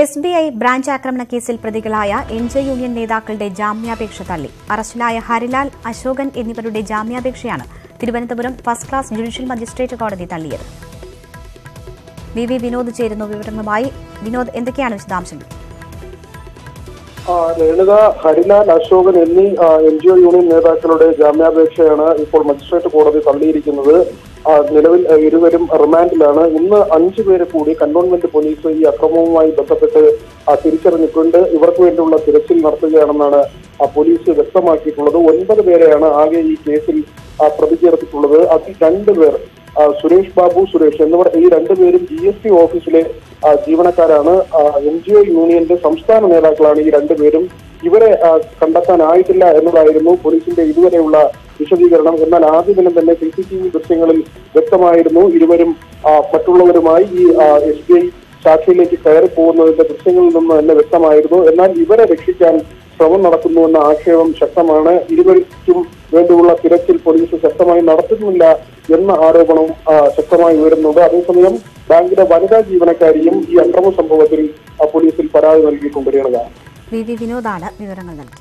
SBI branch ആക്രമണ കേസിൽ പ്രതികളായ NJ യൂണിയൻ നേതാക്കളുടെ ജാമ്യാപേക്ഷ തള്ളി. അറസ്റ്റിലായ ഹരിലാൽ, അശോകൻ എന്നിവരുടെ ജാമ്യാപേക്ഷയാണ് Thiruvananthapuram first class judicial magistrate കോടതി തള്ളിയത്. VV വിനോദ് ചേരുന്നു വിവരങ്ങളുമായി. വിനോദ്, എന്തൊക്കെയാണ് വിശദാംശങ്ങൾ? ലളിത, ഹരിലാൽ, അശോകൻ എന്നീ NGO യൂണിയൻ നേതാക്കളുടെ ജാമ്യാപേക്ഷയാണ് ഇപ്പോൾ മജിസ്ട്രേറ്റ് കോടതി തള്ളിയിരിക്കുന്നത്. നിലവിൽ ഇരുവരും റിമാൻഡിലാണ്. ഇന്ന് 5 പേര് കൂടി കന്റോൺമെന്റ് പോലീസ് ഈ അക്രമവുമായി ബന്ധപ്പെട്ട് തിരിച്ചറിഞ്ഞിട്ടുണ്ട്. ഇവർക്ക് വേണ്ടിയുള്ള തിരച്ചിൽ നടത്തുകയാണെന്നാണ് പോലീസ് വ്യക്തമാക്കിയിട്ടുള്ളത്. 9 പേരെയാണ് ആകെ ഈ കേസിൽ പ്രതി ചേർത്തിട്ടുള്ളത്. അതിൽ 2 പേർ സുരേഷ് ബാബു, സുരേഷ് എന്നിവർ ഈ 2 പേരും GST ഓഫീസിലെ ജീവനക്കാരാണ്. NGO യൂണിയന്റെ സംസ്ഥാന നേതാക്കളാണ് ഈ 2 പേരും. ഇവരെ കണ്ടെത്താനായിട്ടില്ല എന്നതായിരുന്നു പോലീസിന്റെ ഇതുവരെയുള്ള വിശദീകരണം. എന്നാൽ ആദ്യ ദിനം തന്നെ CCTV ദൃശ്യങ്ങളിൽ വ്യക്തമായിരുന്നു ഇരുവരും മറ്റുള്ളവരുമായി ഈ SBI ശാഖയിലേക്ക് കയറി പോകുന്നതിന്റെ ദൃശ്യങ്ങളിൽ നിന്ന് തന്നെ വ്യക്തമായിരുന്നു. എന്നാൽ ഇവരെ രക്ഷിക്കാൻ ശ്രമം നടക്കുന്നുവെന്ന ആക്ഷേപം ശക്തമാണ്. ഇരുവർക്കും വേണ്ടിയുള്ള തിരച്ചിൽ പോലീസ് ശക്തമായി നടത്തുന്നില്ല എന്ന ആരോപണവും ശക്തമായി ഉയരുന്നുണ്ട്. അതേസമയം ബാങ്കിലെ വനിതാ ജീവനക്കാരിയും ഈ അക്രമ സംഭവത്തിൽ പോലീസിൽ പരാതി നൽകിയിട്ടുണ്ട്. VV വിനോദാണ് വിവരങ്ങൾ നൽകി.